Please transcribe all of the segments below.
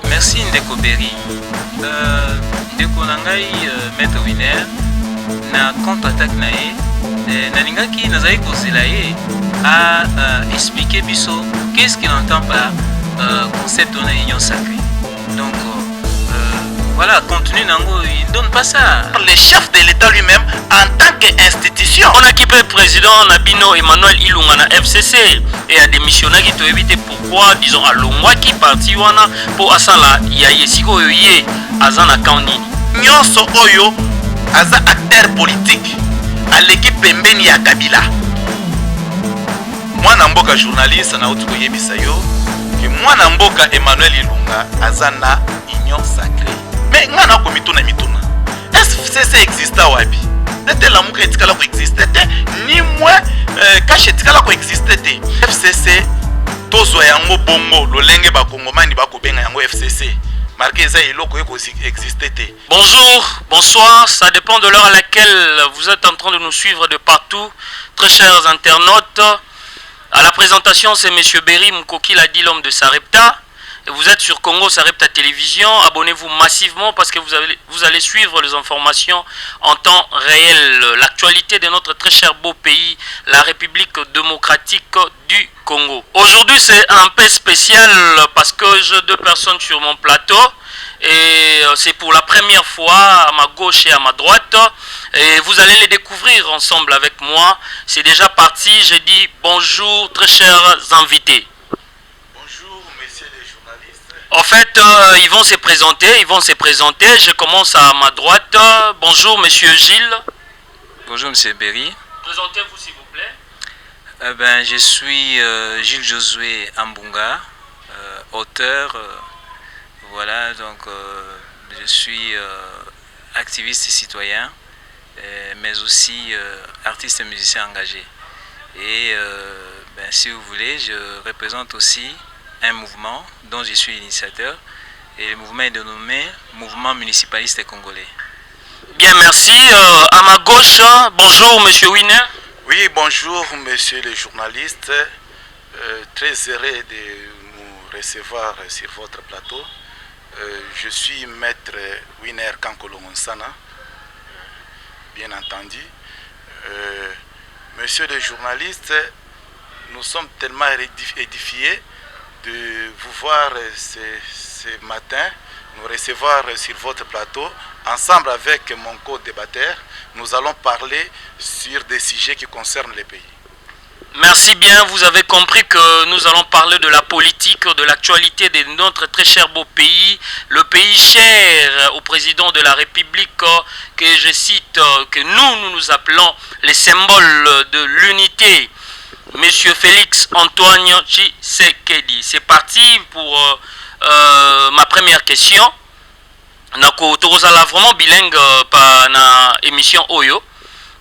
Merci Ndeko Berry. Ndeko Nangai, Maître Winner, na contre-attaque nae, Nalingaki Nazai Koselaye a expliqué Bisso qu'est-ce qu'il entend par concept de union sacrée. Donc voilà, contenu Nango, il donne pas ça. Le chef de l'État lui-même en tant qu'institution. On a équipé le président Nabino Emmanuel Ilunga na FCC et a démissionné qui te éviter pourquoi, disons, à l'Omwa qui parti wana pour Asala Yaye Siko Yoye Azana Kaunini. Nyonso Oyo Aza acteur politique à l'équipe pembeni ya Kabila. Mwana mboka journaliste na utuko yebisa yo que mwana mboka Emmanuel Ilunga Azana union sacrée. Mais ngana ko mituna mituna. FCC existe wapi? Tete la muka etikala ko existe te ni moi cache etikala ko existe te. FCC tozo yango bongo lolenge ba kongomani ba kobenga yango FCC. Marqué ça eloko eko existe te. Bonjour, bonsoir, ça dépend de l'heure à laquelle vous êtes en train de nous suivre de partout. Très chers internautes, à la présentation c'est monsieur Berry Mkoki l'a dit, l'homme de Sarepta. Et vous êtes sur Congo Sarepta Télévision, abonnez-vous massivement parce que vous allez suivre les informations en temps réel. L'actualité de notre très cher beau pays, la République démocratique du Congo. Aujourd'hui c'est un peu spécial parce que j'ai deux personnes sur mon plateau. Et c'est pour la première fois à ma gauche et à ma droite. Et vous allez les découvrir ensemble avec moi. C'est déjà parti, j'ai dit bonjour très chers invités. En fait, ils vont se présenter, Je commence à ma droite. Bonjour, monsieur Gilles. Bonjour, monsieur Berry. Présentez-vous, s'il vous plaît. Je suis Gilles Josué Ambunga, auteur. Voilà, donc je suis activiste et citoyen, mais aussi artiste et musicien engagé. Et si vous voulez, je représente aussi un mouvement dont je suis l'initiateur et le mouvement est dénommé Mouvement Municipaliste Congolais. Bien, merci. À ma gauche, bonjour monsieur Winner. Oui, bonjour monsieur le journaliste. Très heureux de nous recevoir sur votre plateau. Je suis maître Winner Kankolo Monsana, bien entendu. Monsieur le journaliste, nous sommes tellement édifiés de vous voir ce matin, nous recevoir sur votre plateau. Ensemble avec mon co-débatteur, nous allons parler sur des sujets qui concernent le pays. Merci bien, vous avez compris que nous allons parler de la politique, de l'actualité de notre très cher beau pays, le pays cher au président de la République, que je cite, que nous appelons les symboles de l'unité. Monsieur Félix Antoine Tshisekedi. C'est parti pour ma première question. Nako tozala vraiment bilingue pa na émission Oyo.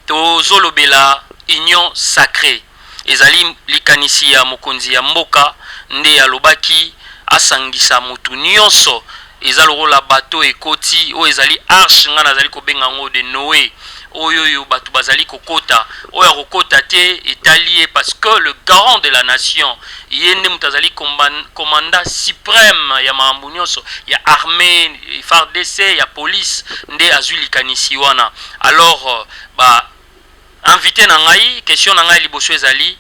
Tozolobela union sacrée. Ezali likanisi ya mokonzi ya mboka nde alobaki asangisa mutu nyonso ezalokola bato ekoti o ezali arche nga nazali kobenga ngo de Noé. Oyo batu bazali kokota oyo kokota te etalié parce que le garant de la nation yende mutazali commandant suprême ya makambo nyonso ya armée FARDC ya police nde azuli kanisi wana. Alors invité na ngai question na ngai liboso ezali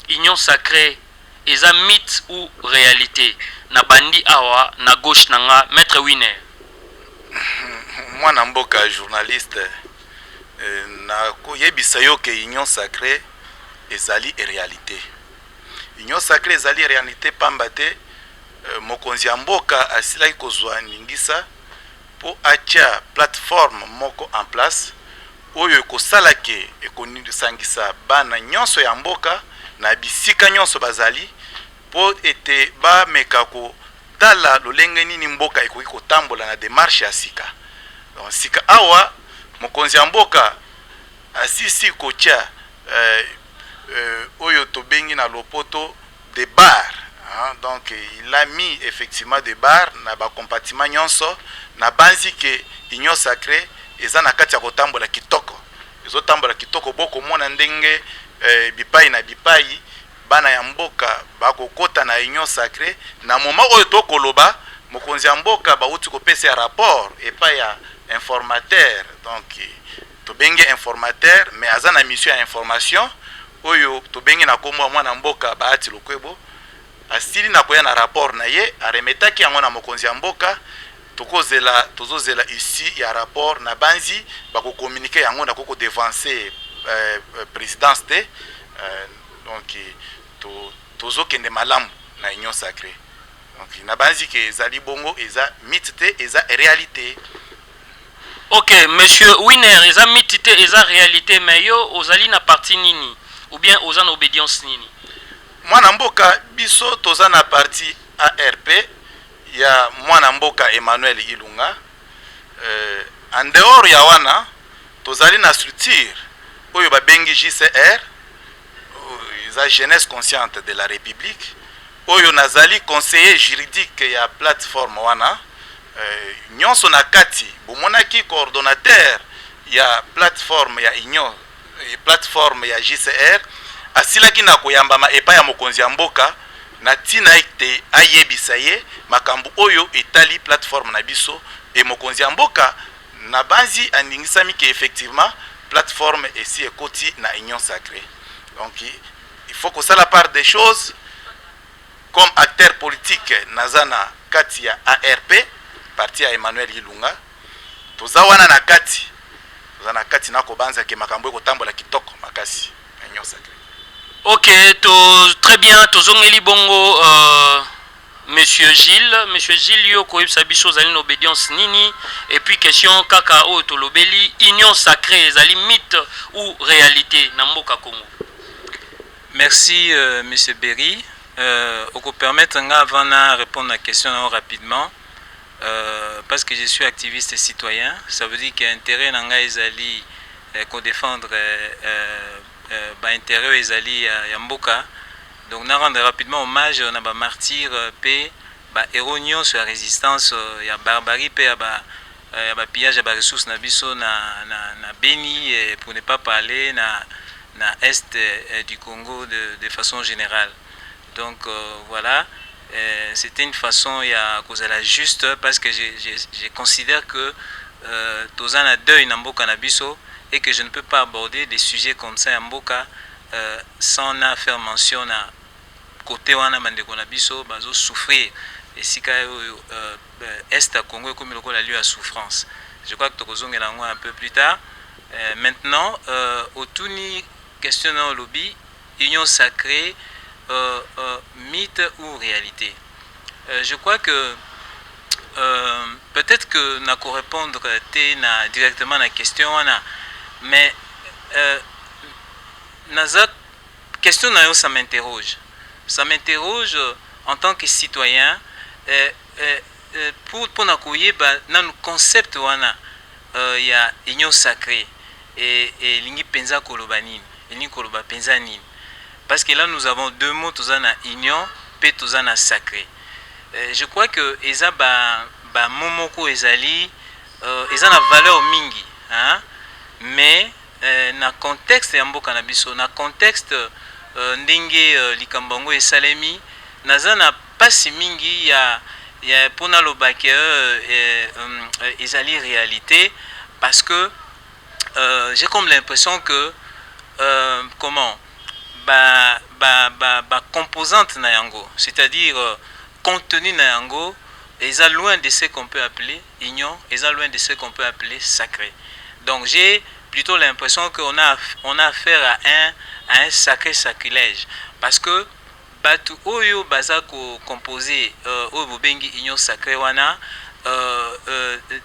union sacrée eza mythe ou réalité na bandi awa na gauche na nga maître Winner. Mwana mboka journaliste na koyebisa yo ke union sacrée ezali réalité. Union sacrée ezali réalité pamba te mokonzi ya mboka asilaki kozwa ningisa po atia plateforme moko en place oyo ekosalaki ekonisangisa bana nyonso ya mboka na bisika nyonso bazali po ete bameka kotala lolenge nini mboka ekoki kotambola na démarche ya sika. Donc sika awa mokonzi ya mboka asisi kotia oyo tobengi na lopoto des bars. Donc il a mis effectivement des bars na ba compartiment nyonso na banzi ke union sacrée eza na kati ya kotambola kitoko. Ezotambola kitoko boko mona ndenge bipai na bipai bana ya mboka bakokota na union sacrée na moment oyo tokoloba mokonzi ya mboka bauti kopesa rapport epa ya informateur, donc tobenge informateur mais aza na mission ya information oyo tobenge na kombo mwana mboka Bahati Lukwebo asili na koya na rapport na ye aremetaki yango na mokonzi ya mboka tozozela ici ya rapport na banzi bako communiquer yango na koko devancer présidence te donc tozokende malamu na union sacrée. Donc na banzi ke ezali bongo eza mythe te eza réalité. Ok, monsieur Winner, eza mythe te eza réalité, mais yo ozali na parti nini ou bien oza na obédience nini? Mwana mboka biso toza na parti ARP ya mwana mboka Emmanuel Ilunga. En dehors ya wana tozali na structure oyo babengi JCR, eza jeunesse consciente de la République, oyo nazali conseiller juridique ya plateforme wana. Nyonso na kati bomonaki coordonnateur ya plateforme ya union, plateforme ya JCR asilaki na koyambama epa ya mokonzi ya mboka na tina ite ayebisa ye makambo oyo etali plateforme na biso e mokonzi ya mboka na banzi andingisami ke effectivement plateforme esi ekoti na union sacrée. Donc il faut que ça la part des choses comme acteur politique nazana kati ya ARP parti ya Emmanuel Ilunga toza wana na kati na kobanza ke makambo ekotambola kitoko makasi na union sacrée. Ok, très bien, tozongeli bongo Monsieur Gilles, yo koyebisa biso zali na obédience nini, et puis question kaka o tolobeli union sacrée zali mythe ou réalité na mboka Congo. Merci monsieur Berry. Oko permettre nga avant de répondre à la question rapidement, parce que je suis activiste et citoyen, ça veut dire qu'il y a intérêt nanga ezali qu'on défendre intérêt ezali ya mboka. Donc na rendre rapidement hommage na ba martyr pe ba héros sur la résistance ya barbarie pe ya ba pillage ya ba ressources na biso na Beni, pour ne pas parler na est du Congo de façon générale. Donc voilà, c'était une façon ya kozala juste parce que je considère que tozan na deuil na mboka na biso et que je ne peux pas aborder des sujets comme ça ya mboka sans na faire mention na côté wana bandeko na biso bazo souffrir et sika est à Congo comme le la lieu à souffrance. Je crois que tokozongela ngo un peu plus tard. Maintenant autouni question au lobby union sacrée, mythe ou réalité. Je crois que peut-être que n'a ko répondre directement à la question wana, mais naza question na yo ça m'interroge. Ça m'interroge en tant que citoyen pour nakoye dans le concept wana ya union sacrée et lingi penza koloba nini, lingi koloba penza nini. Parce que là nous avons deux mots, tozana union pe tozana sacré. Je crois que eza ba momoko ezali eza na valeur mingi, hein? Mais na contexte ya mboka na biso, na contexte ndenge likambango esalemi naza na pasi mingi ya pona lobake ezali réalité, parce que j'ai comme l'impression que comment composante na yango, c'est-à-dire contenu na yango est loin de ce qu'on peut appeler union, est loin de ce qu'on peut appeler sacré. Donc j'ai plutôt l'impression qu'on a affaire à un sacré sacrilège, parce que batu oyo baza ko composé oyo bobengi union sacré wana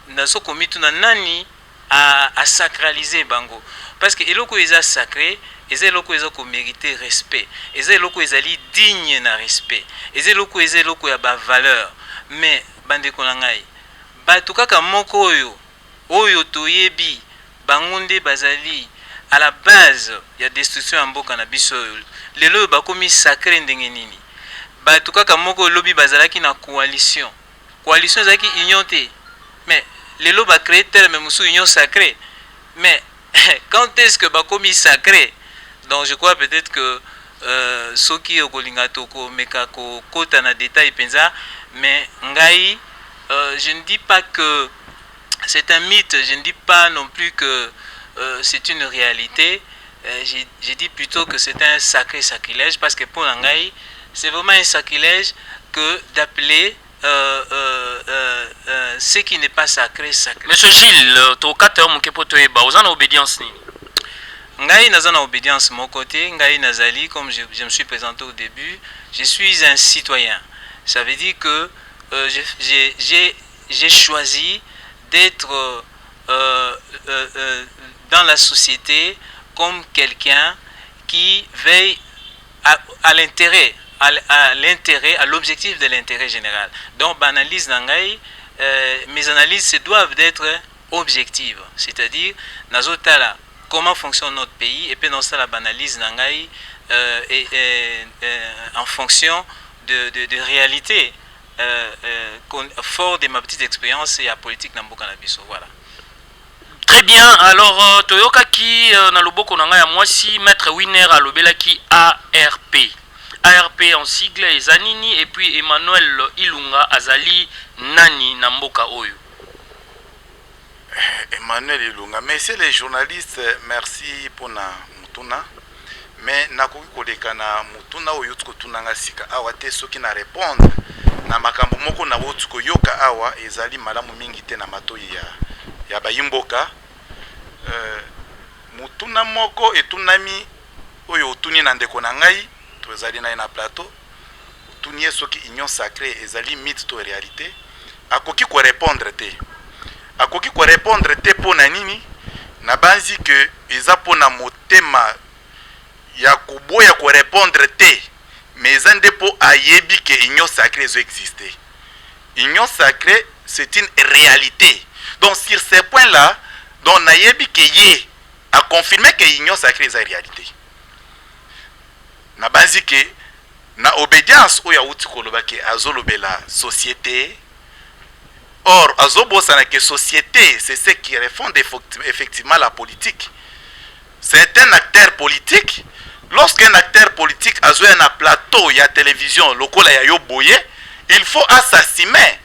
nazo komitu na nani à sacraliser bango, parce que eloko eza sacré eza eloko eza ko mériter respect, eza eloko ezali digne na respect, eza eloko ya ba valeur. Mais bandeko na ngai batu kaka moko oyo toyebi bangonde bazali à la base ya destruction ya mboka na biso lelo bakomi sacré ndenge nini. Batu kaka moko lobi bazalaki na coalition ezalaki union te, mais lelo ba créer terme musu union sacrée. Mais quand est-ce que bakomi sacré? Donc je crois peut-être que soki okolinga toko meka ko kota na détail penza, mais ngai je ne dis pas que c'est un mythe, je ne dis pas non plus que c'est une réalité. Je dis plutôt que c'est un sacré sacrilège, parce que pour Nangaï, c'est vraiment un sacrilège que d'appeler ce qui n'est pas sacré sacré. Monsieur Gilles, tu as une obédience. Ngai naza na obédience mon côté, Ngai Nazali, comme je me suis présenté au début, je suis un citoyen. Ça veut dire que j'ai choisi d'être dans la société comme quelqu'un qui veille à l'intérêt, à l'objectif de l'intérêt général. Donc, analyse d'Angaï, mes analyses doivent être objectives, c'est-à-dire, nazotala, comment fonctionne notre pays, et puis dans ça, la analyse d'Angaï en fonction de réalité, fort de ma petite expérience et à politique Namboka Nabiso. Voilà. Très bien, alors toyokaki na loboko na ngai ya mwasi maître Winner alobelaki ARP. ARP en sigle ezanini, et puis Emmanuel Ilunga azali nani na mboka oyo. Emmanuel Ilunga, messieurs les journalistes, merci pour na mutuna. Mais nakoki koleka na mutuna oyo tukotunanga sika awa te soki na répondre na makambo moko na wotuko yoka awa ezali malamu mingi te na matoyi ya bayimboka. Mutuna moko etunami oyo otuni na ndeko na ngai tozali na na plateau tuni soki union sacrée ezali mythe to réalité akoki ko répondre te pona nini na banzi que eza pona motema ya kuboya ko répondre te mais eza ndepo ayebi que union sacrée zo exister. Union sacrée c'est une réalité. Donc sur ces points là, donc nayebi que yé a confirmé que union sacrée est réalité. Na basi que na obédience oya uti koloba que azolobela société. Or azobosana que société c'est ce qui refonde effectivement la politique. C'est un acteur politique. Lorsqu'un acteur politique a joué un plateau, il y a télévision, lokola ya yo boye, il faut assassiner.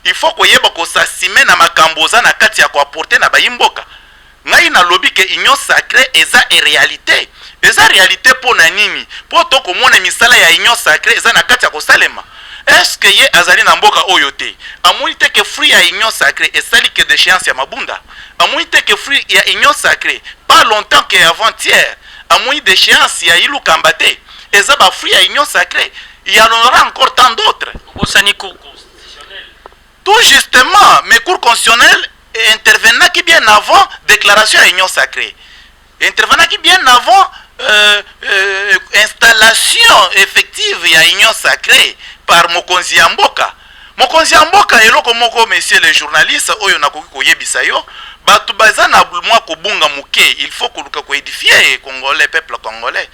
Il faut que yeba ko s'assumer na makamboza na kati ya ko apporter na bayimboka. Ngai na lobi que union sacrée eza réalité. Eza réalité pour na nini? Pour to ko mona misala ya union sacrée eza na kati ya ko salema. Est-ce que ye azali na mboka oyo te? Amoni te que fruit ya union sacrée et sali que déchéance ya mabunda. Amoni te que fruit ya union sacrée pas longtemps que avant-hier. Amoni déchéance ya ilu kambate. Eza ba fruit ya union sacrée. Il y en aura encore tant d'autres. Tout justement, mes cours constitutionnels intervenant qui bien avant déclaration à union sacrée. Intervenant qui bien avant installation effective à union sacrée par Mokonzi Amboka. Mokonzi Amboka eloko moko messieurs les journalistes oyo nakoki koyebisa yo batu bazana mwa kobunga muke il faut koluka ko édifier congolais peuple congolais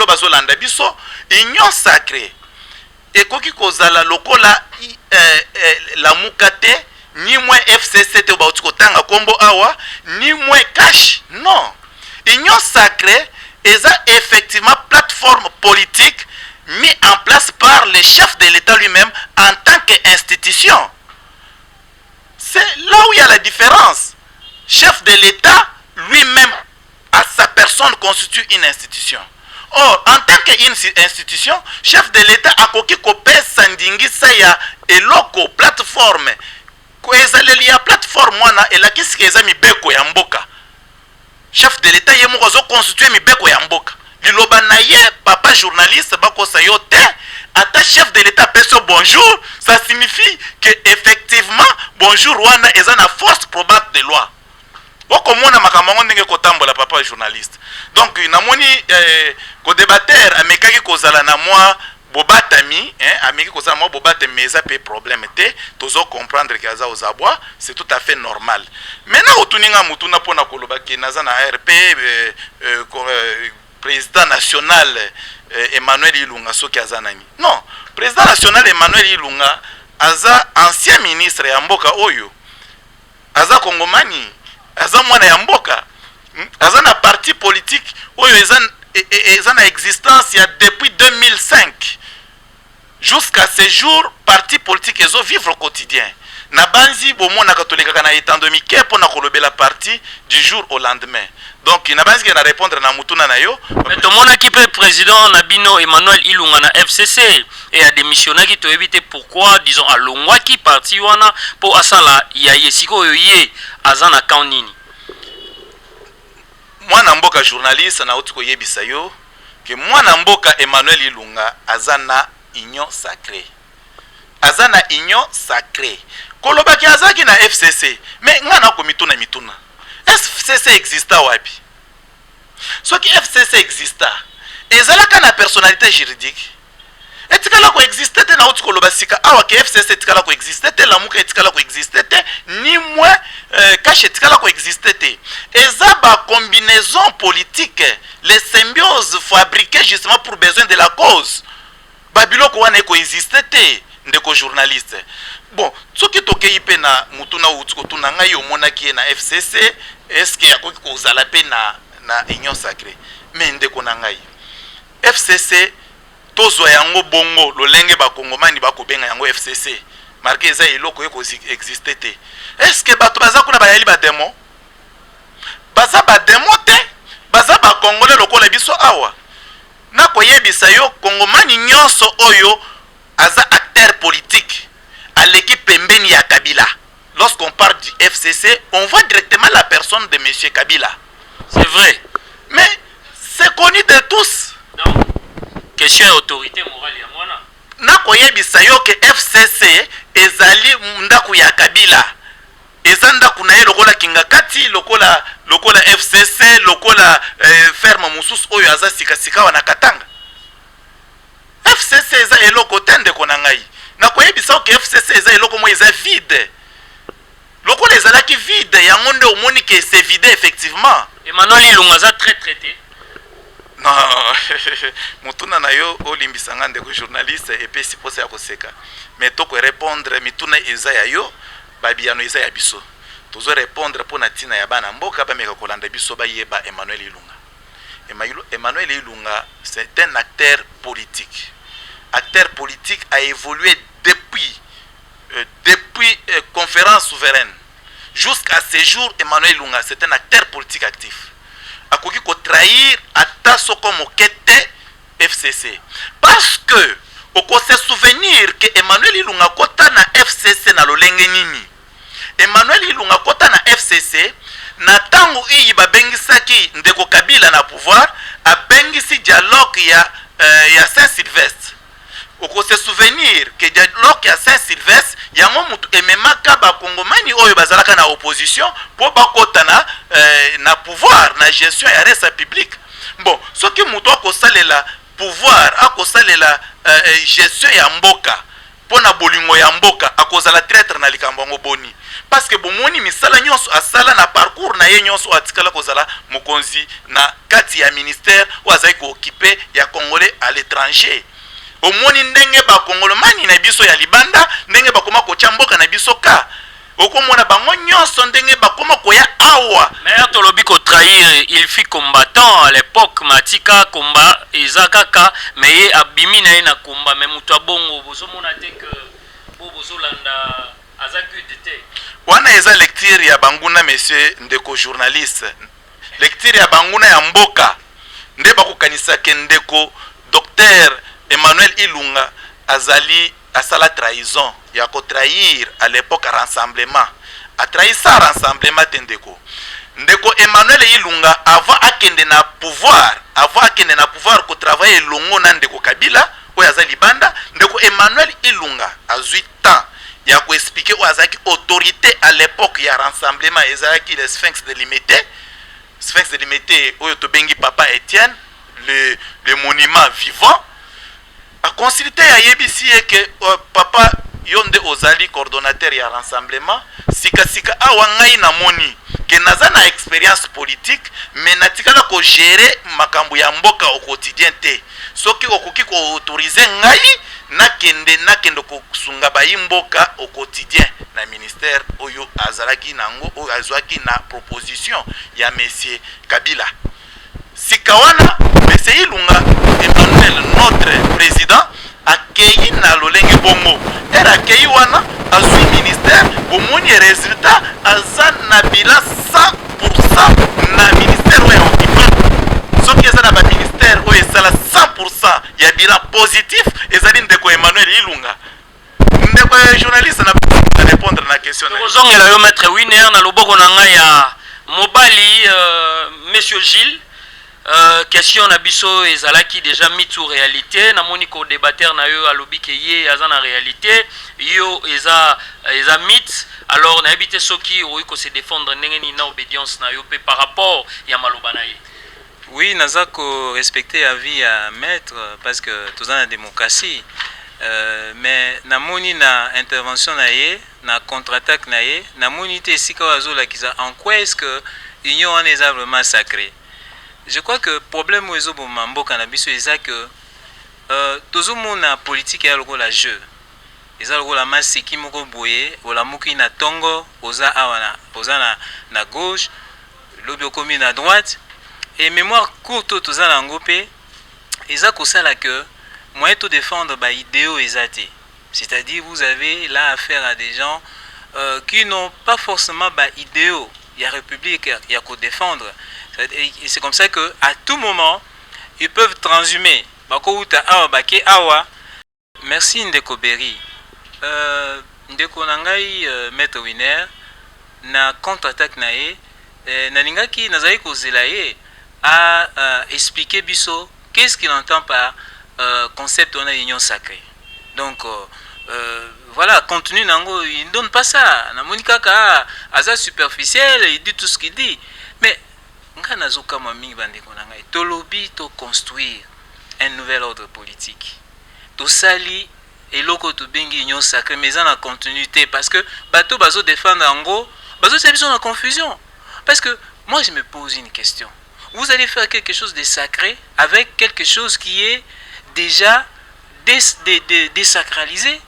bazolanda biso union sacrée ekoki kozala lokola la mukate ni moins FCC te bauti kotanga kombo awa ni moins cash. Non, union sacrée est effectivement plateforme politique mis en place par le chef de l'État lui-même en tant qu'institution. C'est là où il y a la différence. Chef de l'État lui-même à sa personne constitue une institution. Or, en tant qu'une institution, chef de l'État a koki kopé sandingi saya eloko plateforme. Ko ezaleli ya plateforme wana elakisi eza mibeko ya mboka. Chef de l'État yemo kozo constituer mibeko ya mboka. Liloba na ye papa journaliste bako sayo te ata chef de l'État peso bonjour, ça signifie que effectivement bonjour wana eza na force probable de loi. Okomona makamango ndenge kotambola papa journaliste. Donc namoni ko débatteur amekaki kozala na moi bobatami ameki kozala moi bobatami meza pe problème te tozo comprendre que aza ozabwa c'est tout à fait normal. Maintenant otuninga mutuna pona koloba ke naza na ARP président national Emmanuel Ilunga soki aza nani. Non, président national Emmanuel Ilunga aza ancien ministre ya mboka oyo. Aza kongomani. Aza mwana ya mboka. Aza na parti politique oyo eza na existence ya depuis 2005 jusqu'à ce jour parti politique ezo vivre au quotidien na banzi bomona katolika na etandomi ke pona kolobela parti du jour au lendemain. Donc na banzi na répondre na mutuna na yo mais to mona ki pe président Nabino Emmanuel Ilunga na FCC et a démissionné qui to éviter pourquoi disons à longwa qui parti wana pour asala ya yesiko yoye azana kaunini mwana mboka journaliste na otiko yebisa yo que mwana mboka Emmanuel Ilunga azana union sacrée. Azana union sacrée. Kolobaki azaki na FCC. Mais ngana ko mituna mituna. FCC exista wapi? So ki FCC exista. Ezalaka na personnalité juridique. Etikala ko existe te na otiko lobasika awa ke FCC etikala ko existe te la muka etikala ko existe te ni moins cache etikala ko existe te. Ezaba combinaison politique, les symbioses fabriquées justement pour besoin de la cause. Babiloko wana eko existe te ndeko journaliste. Bon, soki tokei pe na mutuna utiko tuna ngai omonaki na FCC, est-ce que yakoki kozala pe na union sacrée? Mais ndeko na ngai. FCC tozwa yango bongo lolenge ba kongomani ba kobenga yango FCC. Marqué eza eloko eko existe te. Est-ce que bato baza kuna bayali ba demo? Baza ba demo te, baza ba kongole lokola biso awa. Na koyebisa yo kongomani nyonso oyo aza acteur politique à l'équipe pembeni ya Kabila. Lorsqu'on parle du FCC, on voit directement la personne de monsieur Kabila. C'est vrai. Mais c'est connu de tous. Non. Question autorité morale ya mwana. Na koyebisa yo ke FCC ezali ndaku ya Kabila. Ezanda kuna ye lokola kingakati lokola FCC lokola ferme mususu oyo aza sika wana Katanga. FCC eza eloko tende kona ngai. Na koyebisa ke FCC eza eloko mo eza vide. Lokola ezalaki vide yango nde omoni ke c'est vide effectivement. Emmanuel Ilunga aza très traité. Non, mutuna na yo olimbisa ngande ko journaliste et puis si posa ya koseka. Mais to ko répondre mituna eza ya yo babiano eza ya biso. Tozo répondre pour na tina ya bana mboka ba meka kolanda biso ba yeba Emmanuel Ilunga. Emmanuel Ilunga c'est un acteur politique. Acteur politique a évolué depuis conférence souveraine jusqu'à ce jour. Emmanuel Ilunga c'est un acteur politique actif. Akoki ko trahir ata soko mokete FCC parce que oko se souvenir que Emmanuel Ilunga kota na FCC na lolenge nini. Emmanuel Ilunga kota na FCC na tango iyi babengisaki ndeko Kabila na pouvoir abengisi dialogue ya Saint-Sylvestre. Oko se souvenir que dialogue ya Saint-Sylvestre yango mutu ememaka ba kongomani oyo bazalaka na opposition po bakota na pouvoir na gestion ya res public. Bon, soki mutu akosalela pouvoir akosalela gestion ya mboka pona bolingo ya mboka akozala traître na likambo ngo boni parce que bomoni misala nyonso asala na parcours na ye nyonso atikala kozala mokonzi na kati ya ministère ou azai ko occuper ya congolais à l'étranger. Omoni ndenge ba kongolomani na biso ya libanda ndenge bakoma kocha mboka na biso ka okomona bango nyonso ndenge bakoma koya awa. Mais tolobi ko trahir, il fut combattant à l'époque matika combat ezakaka mais abimi na ina combat mais mutu abongo bozomona te que bozolanda azakudete. Wana eza lecture ya banguna monsieur ndeko journaliste. Lecture ya banguna ya mboka nde bakokanisa ke ndeko docteur Emmanuel Ilunga azali asala trahison ya ko trahir à l'époque rassemblement a trahi ça rassemblement tendeko ndeko Emmanuel Ilunga avant akende na pouvoir ko travailler longo na ndeko Kabila oyo azali banda. Ndeko Emmanuel Ilunga azui temps ya ko expliquer o azaki autorité à l'époque ya rassemblement ezalaki le Sphinx de Limité oyo to bengi papa Étienne le monument vivant a consulté ya yebisi que papa yonde ozali coordonnateur ya rassemblement sika awa ngai na moni ke naza na expérience politique mais natikala ko gérer makambo ya mboka au quotidien te soki okoki ko autoriser ngai nakende ko sunga bayi mboka au quotidien na ministère oyo azalaki nango oyo azwaki na proposition ya monsieur Kabila. Sikawana monsieur Ilunga Emmanuel notre président accueilli na lolenge bongo erakei wana azwi ministère bomoni résultat aza na bila 100% na ministère oyo okipa soki eza na baministère oyo ezala 100% ya bila positif ezali ndeko Emmanuel Ilunga ndeko journaliste na répondre na question ozongela yo maître Winner na loboko na ngai ya mobali monsieur Gilles. Question na biso ezalaki déjà mitu réalité na moni ko débatteur na yo alobi ke ye aza na réalité yo eza mythe alors na habité soki oyi ko se défendre ndenge ni na obédience na yo pe par rapport ya maloba na ye. Oui, naza ko respecter avis à maître parce que tout en démocratie mais na moni na intervention na ye na contre-attaque na ye na moni te sika wazola kiza en quoi est-ce que union en est vraiment sacré. Je crois que le problème où ils ont mboka na biso c'est que tout le monde a politique et la jeu. Ils ont la masse qui moko boye, ou la muki na tongo, oza awana, oza na gauche, l'obio commis na droite. Et mémoire courte tout ça l'angopé, ils ont ça là que moi tout défendre ba idéo ezate. C'est-à-dire vous avez là affaire à des gens qui n'ont pas forcément ba idéo. Il y a République, il y a qu'à défendre. Et c'est comme ça que à tout moment, ils peuvent transhumer. Merci Ndeko Berry. Ndeko Nangai, Maître Winner, na contre-attaque nae, Naningaki Nazari Kozelaye a expliqué Bisso qu'est-ce qu'il entend par concept de union sacrée. Donc, voilà, contenu Nango, il ne donne pas ça. Namonika Ka, Aza superficiel, il dit tout ce qu'il dit. Mais, tolobi to construire un nouvel ordre politique. To sali et loko to bengi union sacrée, mais en continuité. Parce que, bateau bazo défendre Ango, bazo c'est en confusion. Parce que, moi je me pose une question. Vous allez faire quelque chose de sacré avec quelque chose qui est déjà désacralisé.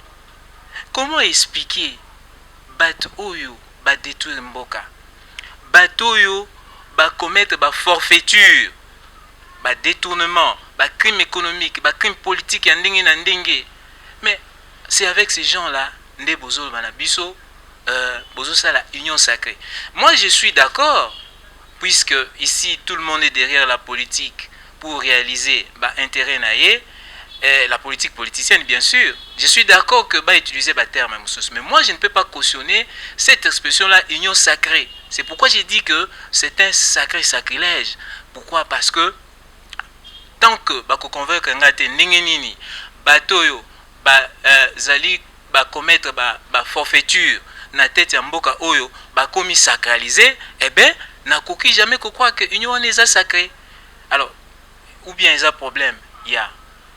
Comment expliquer bateau oyo, ba détruire mboka, bateau oyo, ba commettre ba forfaiture, ba détournement, ba crime économique, ba crime politique ya ndenge na ndenge. Mais c'est avec ces gens-là, nde bozo banabiso, bozo ça la union sacrée. Moi je suis d'accord, puisque ici tout le monde est derrière la politique pour réaliser ba intérêt naie. La politique politicienne, bien sûr. Je suis d'accord que va utiliser le terme, mais moi je ne peux pas cautionner cette expression-là, union sacrée. C'est pourquoi j'ai dit que c'est un sacré sacrilège. Pourquoi? Parce que tant que bah convaincre ngate ningenini, batoyo, zali commettre forfaiture na tête ya mboka oyo, commis sacralisé, eh ben na koki jamais ko croire que union est sacrée. Alors, ou bien il y a un problème, il y a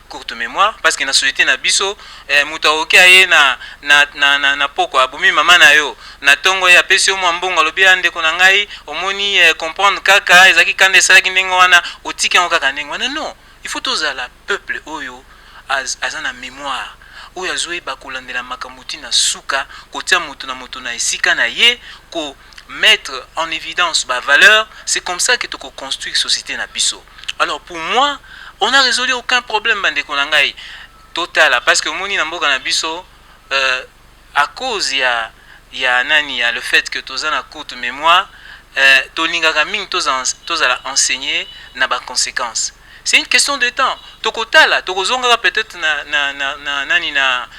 courte mémoire parce que na société na biso mutaoke aye na poko abomi mama na yo na tongo ya pesi o mbongo lobi ande ko na ngai omoni comprendre kaka ezaki kande salaki ndenge wana otiki ngo kaka ndenge wana non il faut tozala peuple oyo azana mémoire oyo azoi bakolandela makamuti na suka kotia moto na esika na ye ko mettre en évidence ba valeur. C'est comme ça que tu construis société na biso. Alors pour moi on n'a résolu aucun problème bandeko nangai total parce que moni na mboka na biso à cause ya nani ya le fait que tozana courte mémoire tolingaka mingi tozala enseigner na ba conséquences. C'est une question de temps. Tokotala tokozonga peut-être na nani na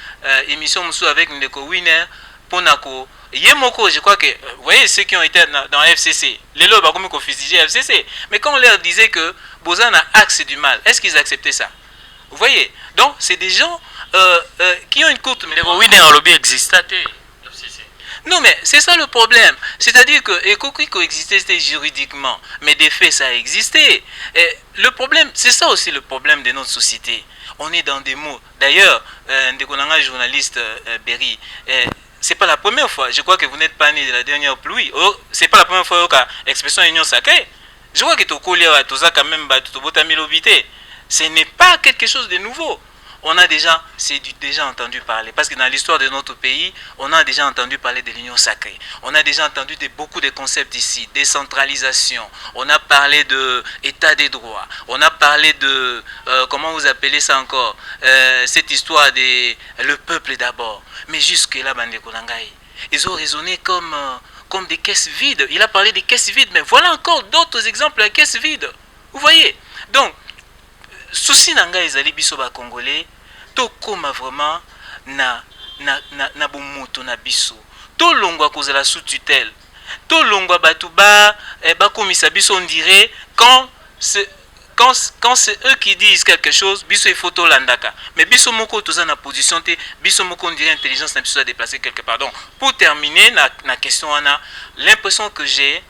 émission musu avec Ndeko Winner ponako Yemoko, je crois que, vous voyez ceux qui ont été dans FCC, les lots ont commis fustiger FCC, mais quand on leur disait que Bozan a axe du mal, est-ce qu'ils acceptaient ça? Vous voyez? Donc, c'est des gens qui ont une courte mémoire. Oui, un lobby existait. Non, mais c'est ça le problème. C'est-à-dire que Ekoki coexistait juridiquement, mais des faits, ça a existé. Et le problème, c'est ça aussi le problème de notre société. On est dans des mots. D'ailleurs, Ndekonanga, journaliste Berry, c'est pas la première fois. Je crois que vous n'êtes pas né de la dernière pluie. Oh, c'est pas la première fois que l'expression union sacrée. Je crois que tu as quand même ce n'est pas quelque chose de nouveau. on a déjà, déjà entendu parler. Parce que dans l'histoire de notre pays, on a déjà entendu parler de l'union sacrée. On a déjà entendu beaucoup de concepts ici. Décentralisation. On a parlé de état des droits. On a parlé de, comment vous appelez ça encore, cette histoire de le peuple d'abord. Mais jusque-là, Bande Konangai, ils ont raisonné comme des caisses vides. Il a parlé des caisses vides, mais voilà encore d'autres exemples de caisses vides. Vous voyez? Donc, souci nanga ezali biso ba congolais, to koma vraiment na bomoto na biso. To longwa kozala sous tutelle. To longwa batuba ba komisa biso, on dirait quand c'est eux qui disent quelque chose, biso il faut to landaka. Mais biso moko toza na position te, biso moko on dirait intelligence na biso a déplacé quelque part. Donc, pour terminer na question ana, l'impression que j'ai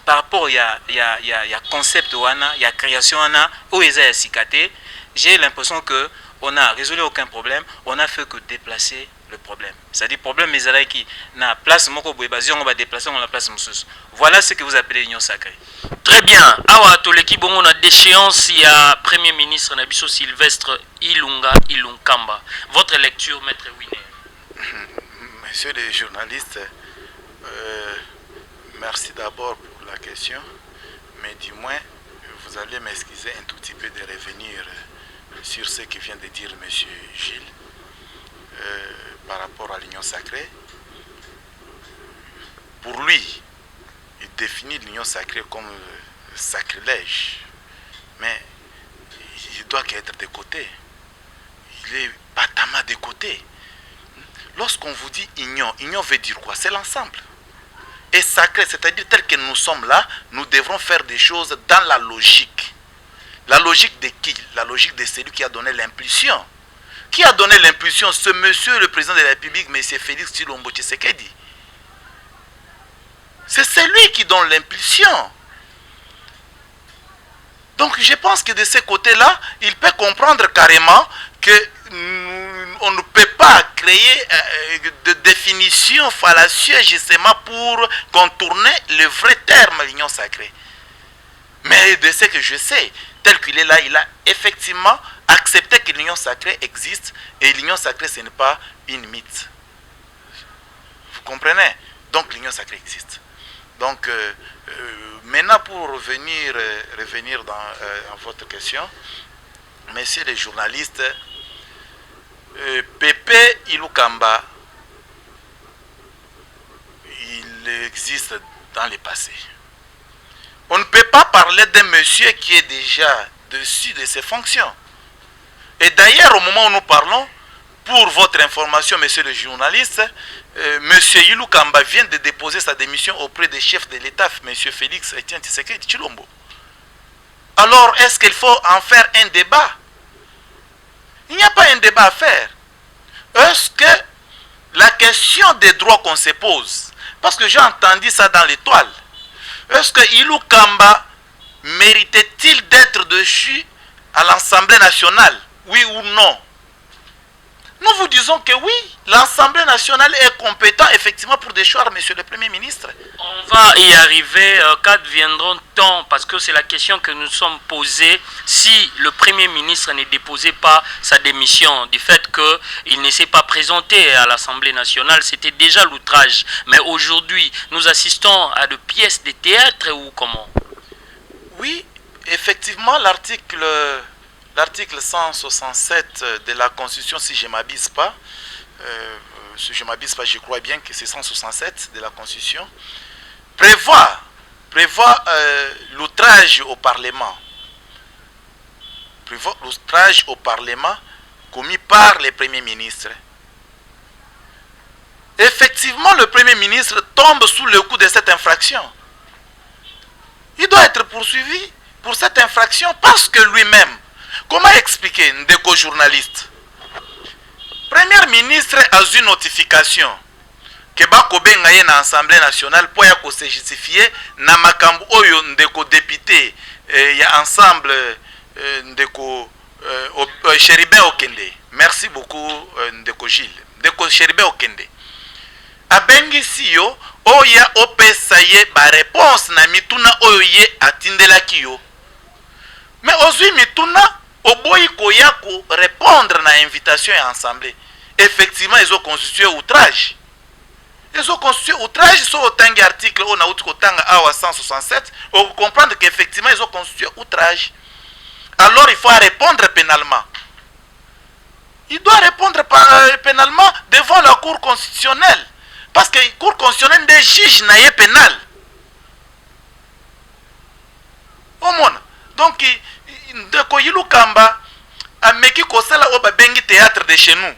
par rapport il y a concept wana, il y a création wana, où est sikate, j'ai l'impression que on a résolu aucun problème, on a fait que déplacer le problème. C'est-à-dire problème mais qui na place moko boebasion on va déplacer on la place moussous. Voilà ce que vous appelez l'union sacrée. Très bien. Awa to l'équipe bon a déchéance, il y a Premier ministre Nabiso Sylvestre Ilunkamba. Votre lecture, maître Winner. Messieurs les journalistes, merci d'abord pour la question, mais du moins, vous allez m'excuser un tout petit peu de revenir sur ce que vient de dire M. Gilles par rapport à l'union sacrée. Pour lui, il définit l'union sacrée comme sacrilège, mais il doit être de côté. Il est patama de côté. Lorsqu'on vous dit union, union veut dire quoi? C'est l'ensemble. Et sacré, c'est-à-dire tel que nous sommes là, nous devrons faire des choses dans la logique. La logique de qui? La logique de celui qui a donné l'impulsion. Qui a donné l'impulsion? Ce monsieur, le président de la République, M. Félix Tshilombo Tshisekedi. C'est celui qui donne l'impulsion. Donc je pense que de ce côté-là, il peut comprendre carrément que on ne peut pas créer de définition fallacieuse justement pour contourner le vrai terme l'union sacrée. Mais de ce que je sais, tel qu'il est là, il a effectivement accepté que l'union sacrée existe et l'union sacrée ce n'est pas une mythe. Vous comprenez? Donc l'union sacrée existe. Donc maintenant pour revenir dans votre question, messieurs les journalistes, Pépé Ilunkamba, il existe dans le passé. On ne peut pas parler d'un monsieur qui est déjà dessus de ses fonctions. Et d'ailleurs, au moment où nous parlons, pour votre information, monsieur le journaliste, monsieur Ilunkamba vient de déposer sa démission auprès des chefs de l'État, monsieur Félix Etienne Tshisekedi Tshilombo. Alors, est-ce qu'il faut en faire un débat? Il n'y a pas un débat à faire. Est-ce que la question des droits qu'on se pose, parce que j'ai entendu ça dans l'étoile, est-ce que Ilunkamba méritait-il d'être dessus à l'Assemblée nationale? Oui ou non? Nous vous disons que oui, l'Assemblée nationale est compétente effectivement pour déchoir monsieur le Premier ministre. On va y arriver, qu'adviendront-on? Parce que c'est la question que nous sommes posée. Si le Premier ministre ne déposait pas sa démission du fait qu'il ne s'est pas présenté à l'Assemblée nationale, c'était déjà l'outrage. Mais aujourd'hui, nous assistons à de pièces de théâtre ou comment? Oui, effectivement, l'article 167 de la Constitution, si je ne m'abuse pas, je crois bien que c'est 167 de la Constitution, prévoit l'outrage au Parlement. Prévoit l'outrage au Parlement commis par les premiers ministres. Effectivement, le Premier ministre tombe sous le coup de cette infraction. Il doit être poursuivi pour cette infraction parce que lui-même, comment expliquer, ndeko journaliste? Premier ministre a eu une notification que bakobenga ye na Assemblée nationale pour ya ko se justifier na makambo oyo ndeko député ya ensemble ndeko Chéribin Okende. Merci beaucoup ndeko Gilles. Ndeko Chéribin Okende. Abengisi yo oya opesa ye ba réponse na mituna oyo ye atindelaki yo. Mais ozui mituna oboyi koya ko répondre na invitation ya assemblée. Effectivement, ils ont constitué outrage. Ils ont constitué outrage sur autant d'articles, on a à 167, on comprendre qu'effectivement, ils ont constitué outrage. Alors, il faut répondre pénalement. Il doit répondre pénalement devant la Cour constitutionnelle. Parce que la Cour constitutionnelle des juges n'a pas pénal. Au monde. Donc, ndeko yilu kamba ameki kosala oba bengi théâtre de chez nous.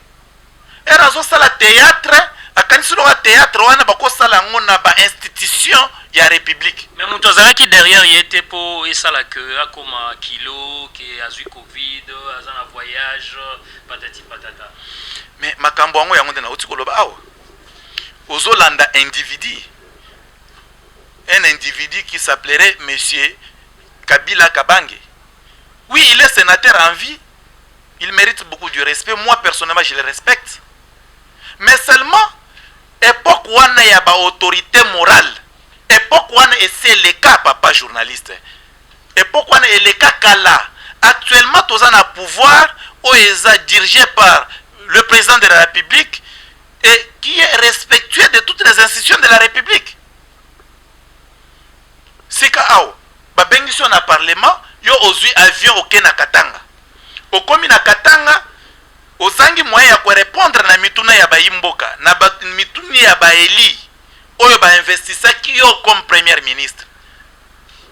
Et razo sala théâtre, akanisi lo théâtre wana bako sala ngona ba institution ya république. Mais mutozala qui derrière y était pour et sala que akoma kilo qui a eu Covid, azana voyage, patati patata. Mais makambo yango yango na uti koloba awa. Ozolanda individu. Un individu qui s'appellerait monsieur Kabila Kabange. Oui, il est sénateur en vie. Il mérite beaucoup de respect. Moi, personnellement, je le respecte. Mais seulement, époque où on a ba autorité morale, époque où on a c'est le cas, papa journaliste. Époque où on a le cas Kala. Actuellement, tous on a pouvoir, où est dirigé par le président de la République et qui est respectueux de toutes les institutions de la République. C'est quand ba bengi sur na parlement, yo ozui avion au na Katanga. Au komi na Katanga, ozangi moyen ya ko répondre na mituna ya baimboka, na mituni ya baeli, oyo ba investissa ki yo comme premier ministre.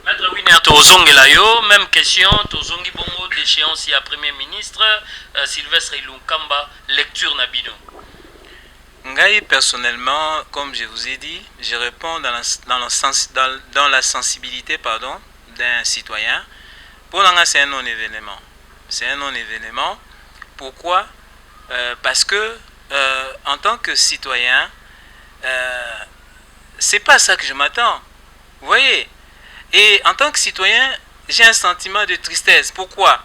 Maître Winner tozongela yo, même question, tozongi bongo d'échéance ya premier ministre, Sylvestre Ilunkamba, lecture na bino. Ngai, personnellement, comme je vous ai dit, je réponds dans la sensibilité d'un citoyen. Pour l'anga, c'est un non-événement. C'est un non-événement. Pourquoi? Parce que, en tant que citoyen, c'est pas ça que je m'attends. Vous voyez? Et en tant que citoyen, j'ai un sentiment de tristesse. Pourquoi?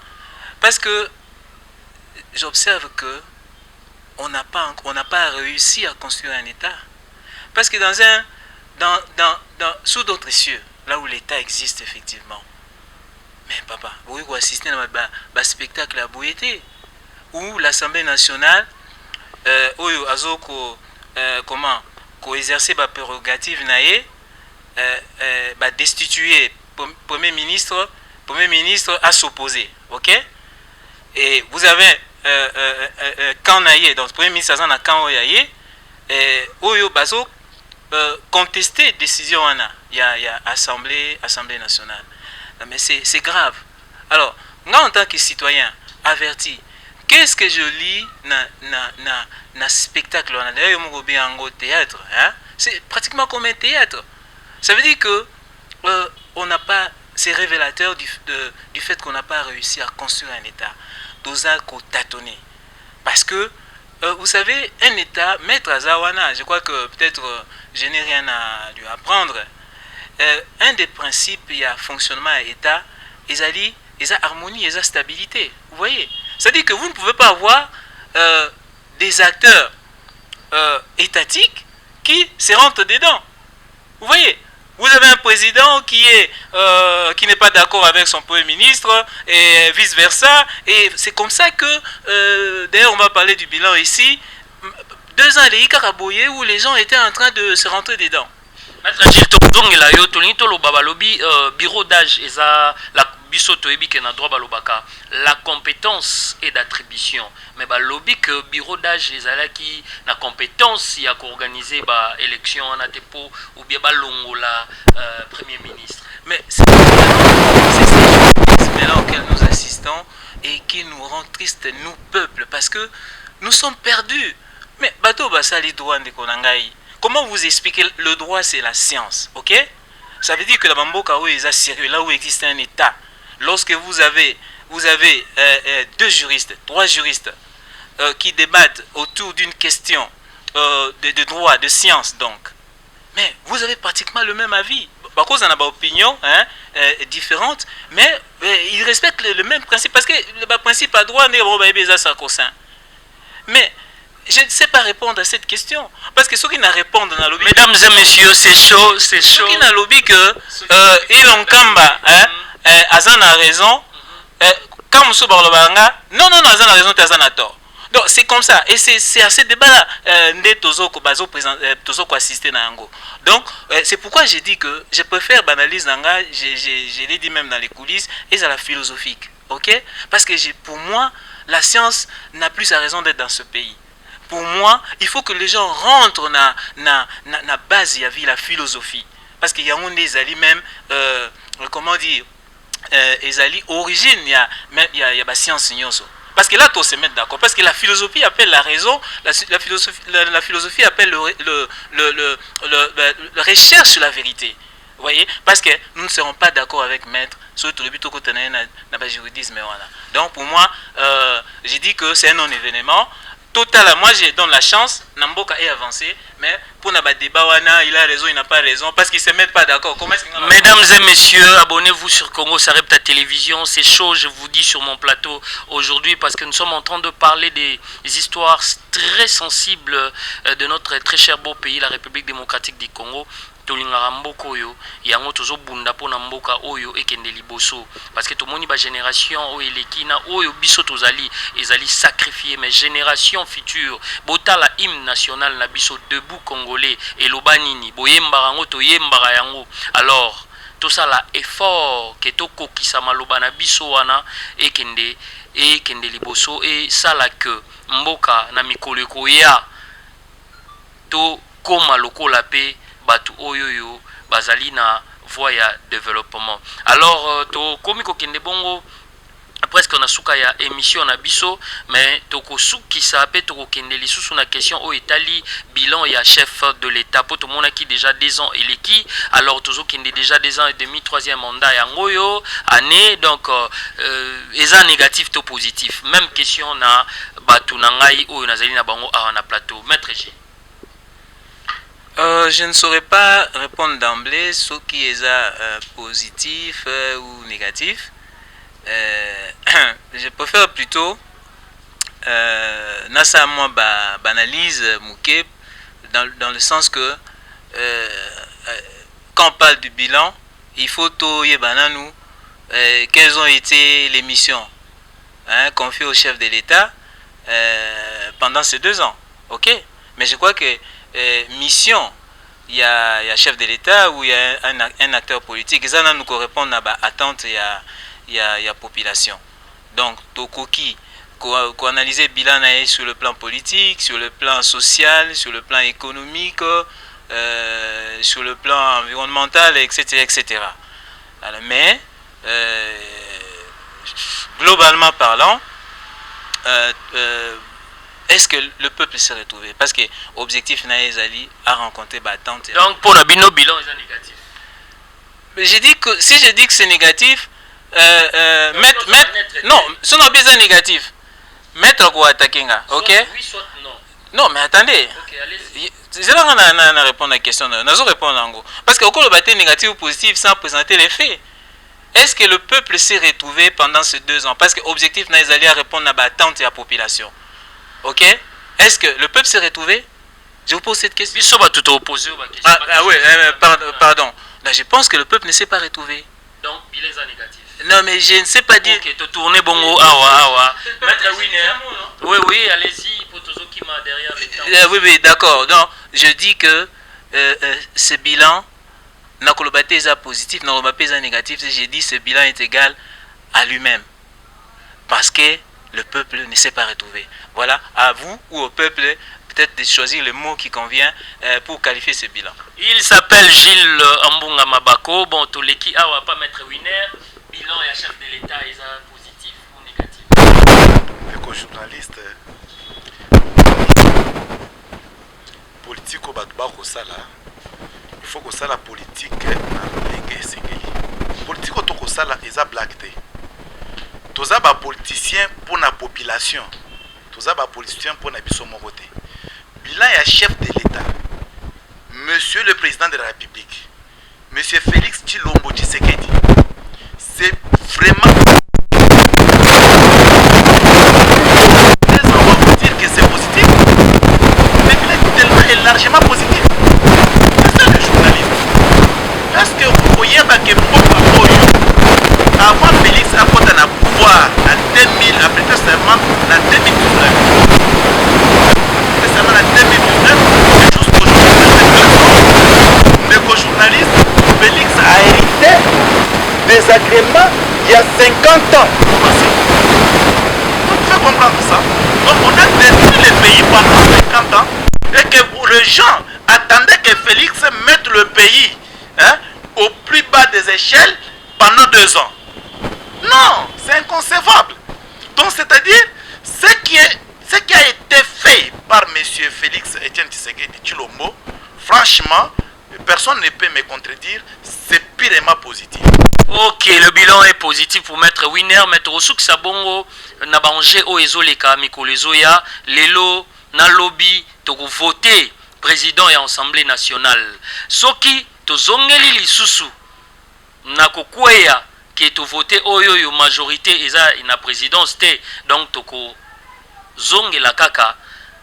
Parce que j'observe que on n'a pas réussi à construire un État. Parce que sous d'autres cieux, là où l'État existe effectivement, mais papa, vous pouvez assister à un spectacle à Bouyété, où l'Assemblée nationale, comment exercer ma prérogative, destituer premier ministre à s'opposer, ok? Et vous avez quand naïe, donc premier ministre a quand naïe, oyo bazo contester décision il y a assemblée nationale. Mais c'est grave. Alors, moi en tant que citoyen averti, qu'est-ce que je lis na spectacle d'ailleurs mon bien en théâtre, hein? C'est pratiquement comme un théâtre. Ça veut dire que on n'a pas, c'est révélateur du fait qu'on n'a pas réussi à construire un État. Tâtonner. Parce que, vous savez, un État, Maître Azawana, je crois que peut-être je n'ai rien à lui apprendre, un des principes, il y a fonctionnement à l'État, il y a harmonie, il y a stabilité. Vous voyez? C'est-à-dire que vous ne pouvez pas avoir des acteurs étatiques qui se rentrent dedans. Vous voyez? Vous avez un président qui n'est pas d'accord avec son premier ministre et vice-versa. Et c'est comme ça que, d'ailleurs on va parler du bilan ici, 2 ans de Ikaraboye où les gens étaient en train de se rentrer dedans. Maître Gilles Tozongela yo tolito lo babalobi bureau d'âge et ça la bisoto ebi ke na droit balobaka la compétence et d'attribution mais balobi que bureau d'âge ezalaki na compétence ya ko organiser ba élection en atepo ou bien balongola premier ministre. Mais c'est ce là auquel nous assistons et qui nous rend tristes, nous peuples, parce que nous sommes perdus. Mais bato basali droit de konangai. Comment vous expliquer? Le droit, c'est la science, ok? Ça veut dire que la Bamboka, où est sérieux, là où existe un État, lorsque vous avez 2 juristes, 3 juristes qui débattent autour d'une question de droit, de science, donc, mais vous avez pratiquement le même avis. Par cause, on a une opinion différente, mais ils respectent le même principe, parce que le principe à droit n'est pas sacro-saint. Mais je ne sais pas répondre à cette question. Parce que ceux qui n'ont répondu dans le lobby. Mesdames et messieurs, c'est chaud, c'est chaud. Ceux qui n'ont lobby que Ilonkamba, Azan a raison. quand Moussou Barlobanga, non, non, non, ça a raison, tu as tort. Donc c'est comme ça. Et c'est à ce débat-là, Tozo assister à Ango. Donc c'est pourquoi j'ai dit que je préfère banaliser Nanga, je l'ai dit même dans les coulisses, et c'est la philosophique. Ok? Parce que pour moi, la science n'a plus sa raison d'être dans ce pays. Pour moi, il faut que les gens rentrent dans la base, il y a la philosophie. Parce qu'il y a des alliés même, comment dire, les origine, il y a la science. Parce que là, tout se met d'accord. Parce que la philosophie appelle la raison, la philosophie appelle le recherche de la vérité. Vous voyez? Parce que nous ne serons pas d'accord avec maître, surtout le but au côté de juridisme. Donc pour moi, j'ai dit que c'est un non-événement. Total, moi je donne la chance, Namboka est avancé, mais pour le débat, il a raison, il n'a pas raison, parce qu'ils ne se mettent pas d'accord. Mesdames et messieurs, abonnez-vous sur Congo Sarepta Télévision. C'est chaud, je vous dis, sur mon plateau aujourd'hui, parce que nous sommes en train de parler des histoires très sensibles de notre très cher beau pays, la République démocratique du Congo. Tolingara mboka oyo yango tozo bunda pona mboka oyo ekende liboso parce que to moni ba génération oyo elekina oyo biso tozali ezali sacrifié mais génération future botala hymne national na biso debout congolais eloba nini boyembara ngo to yembara yango alors tout ça là effort que to kokisa maloba na biso wana ekende liboso et ça là que mboka na mikolo koya to koma lokola pe batu oyoyo bazali na voie ya développement. Alors to komiko kende bongo presque on a souka ya émission na biso mais toko souki sa pe toko kende lisusu na question o etali bilan ya chef de l'état pour tout monde qui déjà 2 ans eleki alors tozo kende déjà 2 ans et demi 3e mandat ya ngoyo année donc eza négatif to positif même question na batu na ngai oyo nazali na bango a na plateau maître G. Je ne saurais pas répondre d'emblée ce qui est positif ou négatif. Je préfère plutôt nasa moi banalise Mouké dans le sens que quand on parle du bilan, il faut tout nous quelles ont été les missions confiées au chef de l'État pendant ces 2 ans. Ok, mais je crois que mission, il y a chef de l'État ou il y a un acteur politique. Et ça, nous correspond à l'attente, il y a population. Donc, Tokoki, qu'on analyse le bilan sur le plan politique, sur le plan social, sur le plan économique, sur le plan environnemental, etc. etc. Alors, mais, globalement parlant, est-ce que le peuple s'est retrouvé? Parce que l'objectif Naïzali a rencontré Batante. Donc pour le bilan est négatif. J'ai dit que si je dis que c'est négatif, non, ce n'est pas négatif. Mettre quoi attaquer, ok? Oui, soit non. Non, mais attendez. Ok, allez-y. C'est là qu'on a répondu à la question. Nous répondre en gros. Parce que au le bâti négatif ou positif sans présenter les faits. Est-ce que le peuple s'est retrouvé pendant ces 2 ans? Parce que l'objectif Naïzali a répondre à Batante et à la population. Ok? Est-ce que le peuple s'est retrouvé? Je vous pose cette question. Oui, pardon. Là, je pense que le peuple ne s'est pas retrouvé. Donc, il est négatif. Non, mais je ne sais pas dire. Ok, tu tournes bongo. Awa. Maître Winner. Oui, allez-y. Pour tous ceux qui m'ont derrière les temps. Oui, d'accord. Donc, je dis que ce bilan, n'a pas été positif, n'a pas été négatif. J'ai dit que ce bilan est égal à lui-même. Parce que le peuple ne s'est pas retrouvé. Voilà, à vous ou au peuple peut-être de choisir le mot qui convient pour qualifier ce bilan. Il s'appelle Gilles Ambunga Mabako. Bon, tous les qui va pas mettre winner. Bilan et chef de l'État, est positif ou négatif? Éco-journaliste, politique au Batbako Sala, il faut que ça la politique dans les Sengeli. Politique au Toko Sala, ils ont blagué. Tous les politiciens pour la population, tous les politiciens pour la bisomoroté. Bilan est chef de l'État, Monsieur le Président de la République, Monsieur Félix Tshilombo Tshisekedi. C'est vraiment. On va vous dire que c'est positif, mais tellement est largement positif. C'est ça le journalisme. Parce que vous voyez que avant Félix a fått un pouvoir. sacrement il y a 50 ans. Vous pouvez comprendre ça. Donc on a détruit le pays pendant 50 ans et que les gens attendaient que Félix mette le pays au plus bas des échelles pendant 2 ans. Non, c'est inconcevable. Donc c'est-à-dire ce qui a été fait par M. Félix Etienne Tshisekedi Tshilombo, franchement, personne ne peut me contredire, c'est purement positif. Ok, le bilan est positif pour Maître Winner. Maître Osouk Sabongo, na bangé o ezoleka mikolezoya, lelo na lobby toko voter président et assemblée nationale. Soki to zongeli lisusu na kokweya ke to voter oyo yo majorité eza na présidence te, donc toko zongela kaka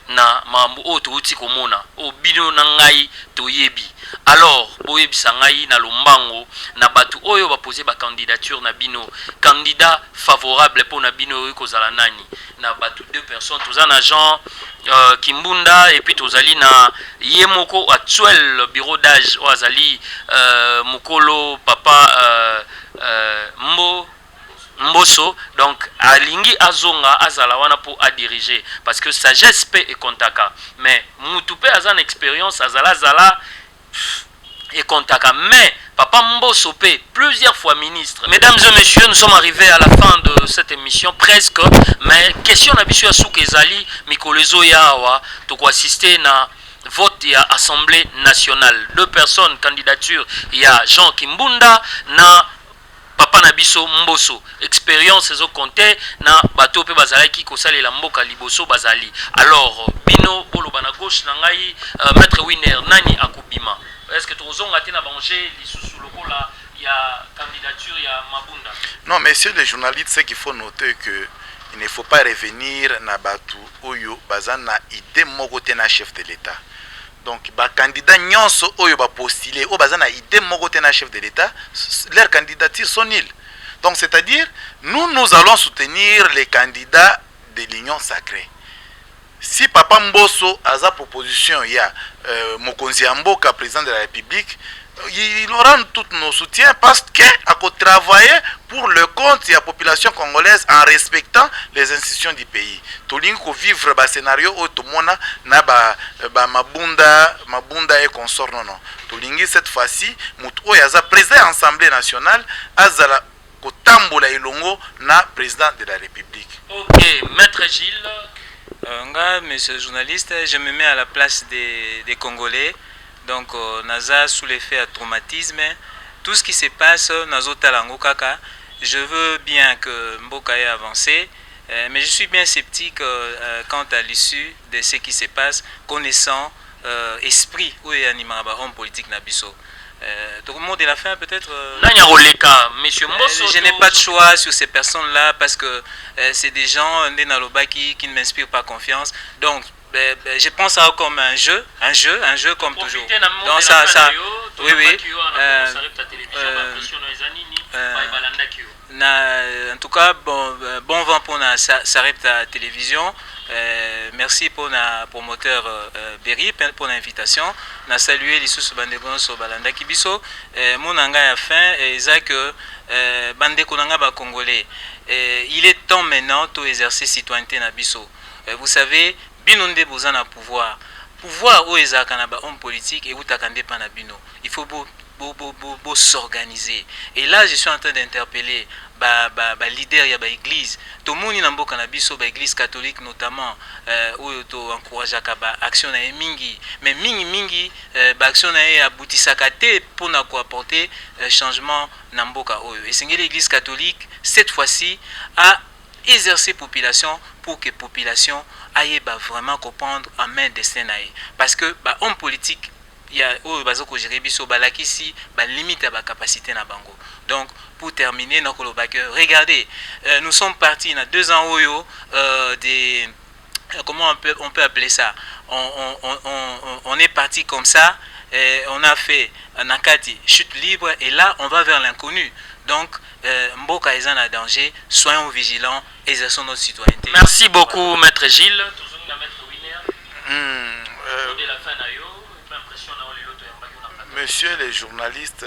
na mambo o touti komona o bino na ngai toyebi. Alors boyebisa ngai na lombango na batu oyo ba poser ba candidature na bino, candidat favorable pour na bino kozala nani na batu 2 personnes, toza na Jean Kimbunda et puis tozali na yemoko actuel bureau d'âge o azali mukolo papa Mboso, donc alingi azonga azala wana pour a diriger parce que sagesse pe et kontaka, mais mutu pe azan expérience azala zala et kontaka, mais papa Mboso pe plusieurs fois ministre. Mesdames et messieurs, nous sommes arrivés à la fin de cette émission presque, mais question na biso ya souke ezali mikolezo ya awa to ko assister na vote ya assemblée nationale. 2 personnes candidature ya Jean Kimbunda na papa Nabiso Mboso. Expérience ezo compter na bato pe bazalaki ko salela mboka liboso bazali. Alors bino boloba na gauche na ngai Maître Winner nani akubima. Est-ce que tozonga te na banger lisusu lokola ya candidature ya Mabunda? Non, messieurs les journalistes, c'est qu'il faut noter que il ne faut pas revenir na batu oyo bazana idée moko te na chef de l'État. Donc ba candidat nyonso oyo ba postuler o bazana idée moko te na chef de l'État, leurs candidatures sont nulles. Donc c'est-à-dire nous allons soutenir les candidats de l'Union sacrée. Si Papa Mboso a sa proposition, il y a Mokonzi Mboka, président de la République, il aura tout nos soutiens parce qu'il a travaillé pour le compte de la population congolaise en respectant les institutions du pays. Tolingi ko vivre ba scénario au tomona na ba mabunda et consort non. Tolingi cette fois-ci muto yaza président de l'Assemblée nationale azala ko tambola ilongo na président de la République. OK, Maître Gilles. Monsieur le journaliste, je me mets à la place des Congolais. Donc, Naza sous l'effet de traumatisme. Tout ce qui se passe, Nazo Talango Kaka, je veux bien que Mboka ait avancé, mais je suis bien sceptique quant à l'issue de ce qui se passe, connaissant esprit ou animal homme politique Nabiso. Tout le monde de la fin peut-être. Je n'ai pas de choix sur ces personnes-là parce que c'est des gens qui ne m'inspirent pas confiance. Donc je pense à eux comme un jeu comme toujours. Donc ça, oui. En tout cas, bon vent pour la télévision. Merci pour la promoteur Berry pour l'invitation. Na salué les sous bandegon so balanda kibiso. Mon anga ya fin et ça que bande konanga ba congolais. Il est temps maintenant de exercer citoyenneté na biso. Vous savez, binonde bozana pouvoir où ezaka na ba homme politique et utakande pa na bino. Il faut s'organiser. Et là, je suis en train d'interpeller leader ya ba église. To moni na mboka na biso ba église catholique notamment où to encourage ba action na mingi, mais mingi ba action na aboutisaka te pour na ko apporter changement na mboka oyo. Et c'est l'église catholique cette fois-ci a exercer population pour que population aille vraiment comprendre en main destin parce que homme politique il y a bazoko gérer biso balakisi limite à ba capacité na bango. Donc pour terminer regardez, nous sommes partis il y a 2 ans oyo comment on peut appeler ça, on est parti comme ça et on a fait un akati chute libre et là on va vers l'inconnu. Donc mboka est en danger, soyons vigilants, exerçons notre citoyenneté. Merci beaucoup Maître Gilles. Messieurs les journalistes,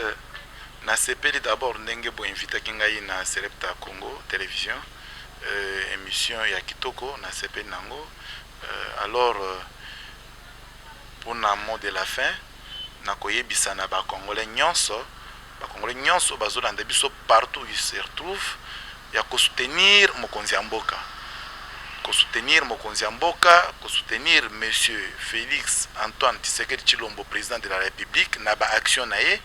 nasepeli d'abord ndenge bo invita kingai na Serepta Congo télévision émission ya kitoko nasepeli nango alors pour un mot de la fin nakoyebisa na ba congolais nyonso bazolanda biso partout où ils se retrouvent ya ko soutenir mokonzi ya mboka soutenir monsieur Félix Antoine Tshisekedi Tshilombo, président de la République, na ba action nae,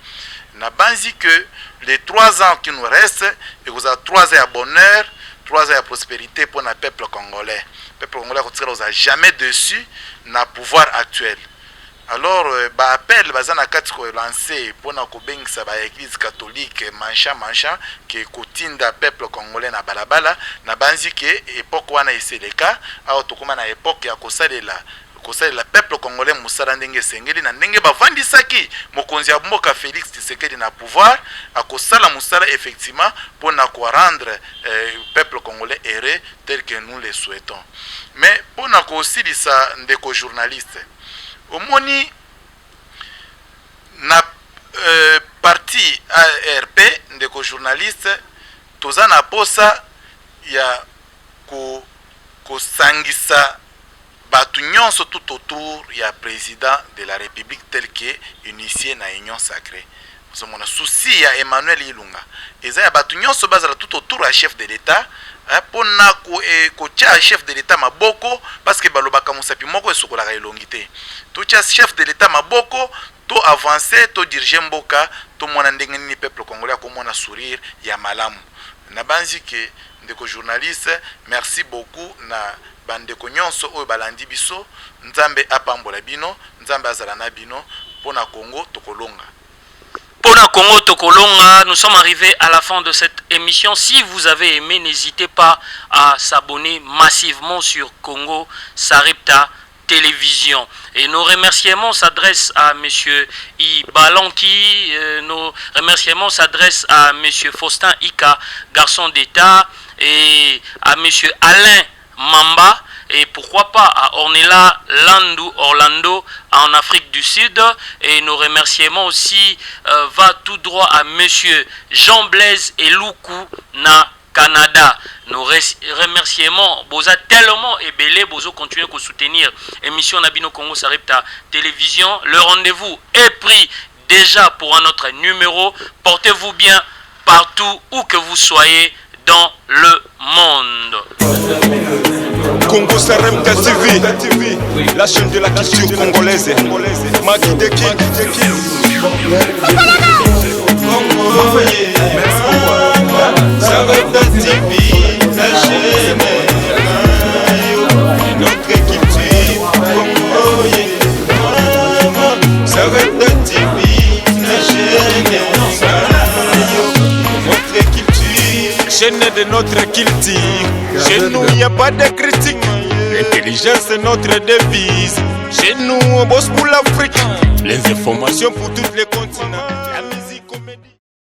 na banzi que les 3 ans qui nous restent, et vous avez 3 ans de bonheur, 3 ans de prospérité pour le peuple congolais. Le peuple congolais ne jamais dessus na pouvoir actuel. Alors, appel bazana kati ko lancer pour na kobengisa ba église catholique mancha que kotinda peuple congolais na balabala na banzi ke époque wana eseleka a tokoma na époque ya kosalela peuple congolais musala ndenge sengeli na ndenge bavandisaki mokonzi ya mboka Félix Tshisekedi na pouvoir akosala musala effectivement pour na ko rendre peuple congolais heureux tel que nous le souhaitons. Mais pour na ko silisa ndeko journaliste omoni na parti ARP ndeko journaliste toza na posa ya ko sangisa batu nyonso tout autour ya président de la République tel que initié na union sacrée. Nous avons un souci ya Emmanuel Ilunga. Eza ya batu nyonso bazala tout autour ya chef de l'État pour na ko tia chef de l'État maboko parce que balobaka musapi moko esokola ka elongité. To tia chef de l'État maboko to avancer to diriger mboka to mona ndenge ni peuple congolais ko mona sourire ya malamu. Na banzi ke ndeko journaliste merci beaucoup na bandeko nyonso oyo balandi biso nzambe apambola bino nzambe azala na bino pona Congo tokolonga. Pona Congo Tokolonga, nous sommes arrivés à la fin de cette émission. Si vous avez aimé, n'hésitez pas à s'abonner massivement sur Congo Sarepta Télévision. Et nos remerciements s'adressent à M. Ibalanki, nos remerciements s'adressent à M. Faustin Ika, garçon d'État, et à M. Alain Mamba, et pourquoi pas à Ornella Orlando en Afrique du Sud. Et nos remerciements aussi va tout droit à monsieur Jean-Blaise Eloukou na Canada. Nos remerciements boza tellement ébélés, bozo continuer à soutenir émission Nabino Congo Sarepta Télévision. Le rendez-vous est pris déjà pour un autre numéro. Portez-vous bien partout où que vous soyez dans le monde. Congo Sarepta TV, la chaîne de la culture congolaise. Maki de King. Sarepta TV, la chaîne de notre culture congolaise. Sarepta TV, la chaîne de notre culture. Chaîne de notre culture. Chez nous, il n'y a pas de critique. L'intelligence est notre devise. Chez nous, on bosse pour l'Afrique. Les informations pour tous les continents.